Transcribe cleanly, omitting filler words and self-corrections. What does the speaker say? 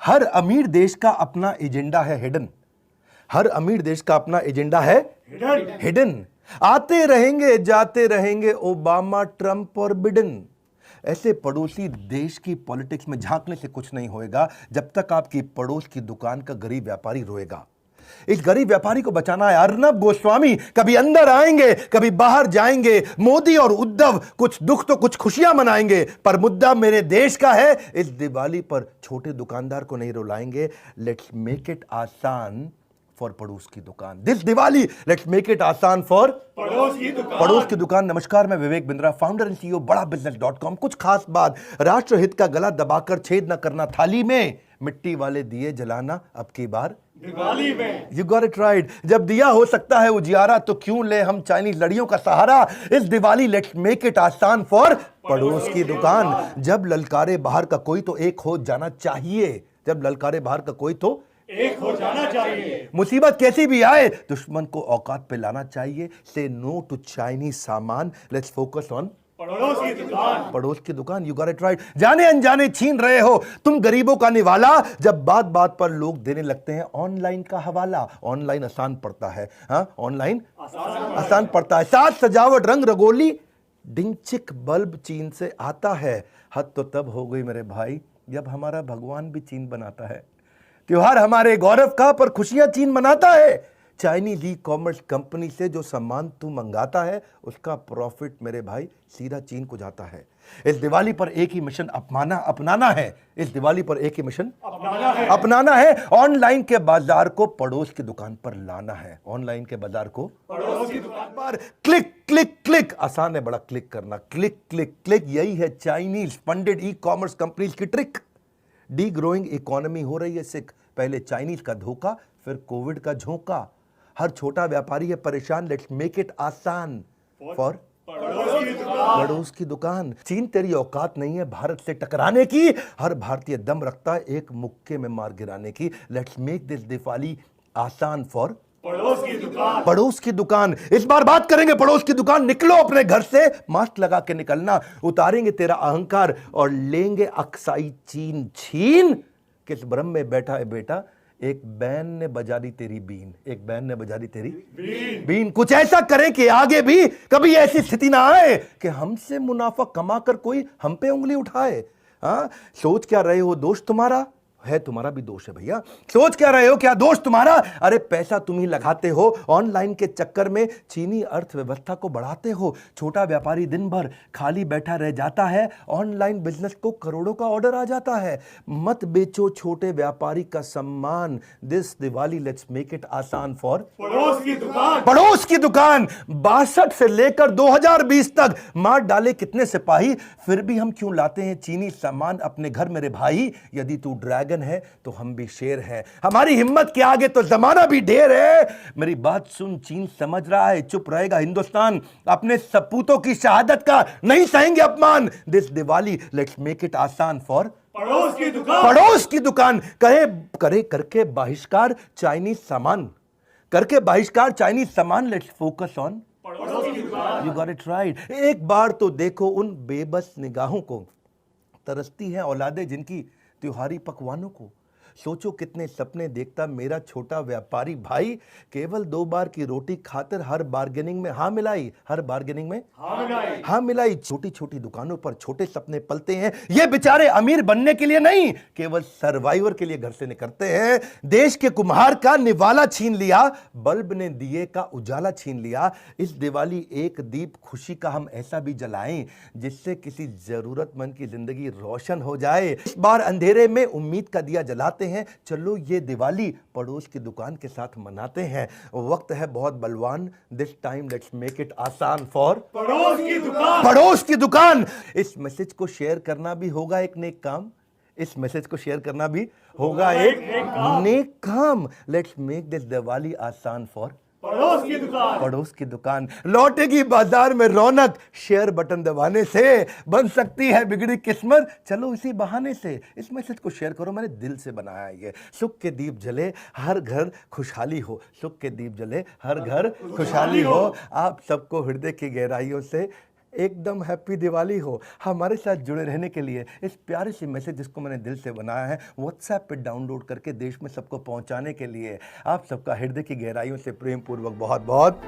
हर अमीर देश का अपना एजेंडा है हिडन। हर अमीर देश का अपना एजेंडा है हिडन। आते रहेंगे जाते रहेंगे ओबामा, ट्रंप और बिडेन। ऐसे पड़ोसी देश की पॉलिटिक्स में झांकने से कुछ नहीं होएगा जब तक आपकी पड़ोस की दुकान का गरीब व्यापारी रोएगा। इस गरीब व्यापारी को बचाना है। अर्नब गोस्वामी कभी अंदर आएंगे, कभी बाहर जाएंगे। मोदी और उद्धव कुछ दुख तो कुछ खुशियां मनाएंगे, पर मुद्दा मेरे देश का है। इस दिवाली पर छोटे दुकानदार को नहीं रुलाएंगे। लेट्स मेक इट आसान फॉर पड़ोस की दुकान। This Diwali let's make it आसान फॉर पड़ोस की दुकान। नमस्कार, मैं Vivek Bindra, founder and CEO बड़ाबिजनेस.com। कुछ खास बात, राष्ट्रहित का गला दबाकर छेद न करना, थाली में मिट्टी वाले दिए जलाना अब की बार दिवाली में। You got it right। जब दिया हो सकता है उजियारा तो क्यों ले हम चाइनीज लड़ियों का सहारा। इस दिवाली लेट्स मेक इट आसान फॉर पड़ोस की दुकान। जब ललकारे बाहर का कोई तो एक हो जाना चाहिए। जब ललकारे बाहर का कोई तो एक हो जाना चाहिए। मुसीबत कैसी भी आए दुश्मन को औकात पे लाना चाहिए। से नो टू चाइनीज सामान, लेट्स फोकस ऑन पड़ोस की दुकान। पड़ोस की दुकान, यू गॉट इट राइट। जाने अनजाने छीन रहे हो तुम गरीबों का निवाला, जब बात बात पर लोग देने लगते हैं ऑनलाइन का हवाला। ऑनलाइन आसान पड़ता है, हाँ ऑनलाइन आसान पड़ता है। साज सजावट रंग रंगोली डिंगचिक बल्ब चीन से आता है। हद तो तब हो गई मेरे भाई जब हमारा भगवान भी चीन बनाता है। त्योहार हमारे गौरव का, पर खुशियां चीन मनाता है। चाइनीज ई कॉमर्स कंपनी से जो सामान तू मंगाता है उसका प्रॉफिट मेरे भाई सीधा चीन को जाता है। इस दिवाली पर एक ही मिशन अपनाना है। इस दिवाली पर एक ही मिशन अपनाना है। ऑनलाइन के बाजार को पड़ोस की दुकान पर लाना है। ऑनलाइन के बाजार को पड़ोस की दुकान पर क्लिक क्लिक क्लिक। आसान है बड़ा क्लिक करना, क्लिक क्लिक क्लिक। यही है Chinese funded e commerce companies की ट्रिक। डी ग्रोइंग इकोनॉमी हो रही है सिख। पहले चाइनीज का धोखा, फिर कोविड का झोंका। हर छोटा व्यापारी है परेशान। लेट्स मेक इट आसान फॉर पड़ोस की दुकान। चीन तेरी औकात नहीं है भारत से टकराने की। हर भारतीय दम रखता है एक मुक्के में मार गिराने की। लेट्स मेक दिस दिवाली आसान फॉर पड़ोस की दुकान। पड़ोस की दुकान। इस बार बात करेंगे पड़ोस की दुकान। निकलो अपने घर से, मास्क लगा के निकलना। उतारेंगे तेरा अहंकार और लेंगे अक्साई चीन छीन। किस भ्रम में बैठा है बेटा, एक बैन ने बजा दी तेरी बीन। एक बैन ने बजा दी तेरी बीन। कुछ ऐसा करें कि आगे भी कभी ऐसी स्थिति ना आए कि हमसे मुनाफा कमाकर कोई हम पे उंगली उठाए। हाँ, सोच क्या रहे हो दोस्त तुम्हारा है, तुम्हारा भी दोष है भैया। सोच क्या रहे हो, क्या दोष तुम्हारा। अरे पैसा तुम ही लगाते हो ऑनलाइन के चक्कर में, चीनी अर्थव्यवस्था को बढ़ाते हो। छोटा व्यापारी दिन भर खाली बैठा रह जाता है, ऑनलाइन बिजनेस को करोड़ों का ऑर्डर आ जाता है। मत बेचो छोटे व्यापारी का सम्मान। This Diwali let's make it आसान फॉर पड़ोस की दुकान। पड़ोस की दुकान। 62 से लेकर 2020 तक मार डाले कितने सिपाही, फिर भी हम क्यों लाते हैं चीनी सामान अपने घर मेरे भाई। यदि तू ड्रैगन है तो हम भी शेर हैं। हमारी हिम्मत के आगे तो जमाना भी ढेर है। मेरी बात सुन, चीन समझ रहा है चुप रहेगा हिंदुस्तान। अपने सपूतों की शहादत का नहीं सहेंगे अपमान। This Diwali let's make it आसान फॉर पड़ोस की दुकान। पड़ोस की दुकान। करे करके बहिष्कार चाइनीज सामान, करके बहिष्कार चाइनीज सामान। लेट्स फोकस ऑन पड़ोस की दुकान। You got it right. एक बार तो देखो उन बेबस निगाहों को, तरसती है औलादे जिनकी त्योहारी पकवानों को। सोचो कितने सपने देखता मेरा छोटा व्यापारी भाई। केवल 2 बार की रोटी खाकर हर बार्गेनिंग में हाँ मिलाई। हर बार्गेनिंग में हाँ मिलाई। छोटी छोटी दुकानों पर छोटे सपने पलते हैं। ये बेचारे अमीर बनने के लिए नहीं, केवल सर्वाइवर के लिए घर से निकलते हैं। देश के कुम्हार का निवाला छीन लिया, बल्ब ने दिए का उजाला छीन लिया। इस दिवाली एक दीप खुशी का हम ऐसा भी जलाएं जिससे किसी जरूरतमंद की जिंदगी रोशन हो जाए। इस बार अंधेरे में उम्मीद का दिया जलाते हैं। चलो ये दिवाली पड़ोस की दुकान के साथ मनाते हैं। वक्त है बहुत बलवान। This time let's make it आसान फॉर पड़ोस की दुकान। पड़ोस की दुकान। इस मैसेज को शेयर करना भी होगा एक नेक काम। इस मैसेज को शेयर करना भी होगा एक नेक काम। लेट्स मेक दिस दिवाली आसान फॉर पड़ोस की दुकान। पड़ोस की दुकान। लौटेगी बाजार में रौनक, शेयर बटन दबाने से बन सकती है बिगड़ी किस्मत। चलो इसी बहाने से इस मैसेज को शेयर करो। मैंने दिल से बनाया ये। सुख के दीप जले हर घर खुशहाली हो। सुख के दीप जले हर घर खुशहाली हो। आप सबको हृदय की गहराइयों से एकदम हैप्पी दिवाली हो। हमारे साथ जुड़े रहने के लिए इस प्यारे से मैसेज जिसको मैंने दिल से बनाया है व्हाट्सएप पे डाउनलोड करके देश में सबको पहुंचाने के लिए आप सबका हृदय की गहराइयों से प्रेम पूर्वक बहुत बहुत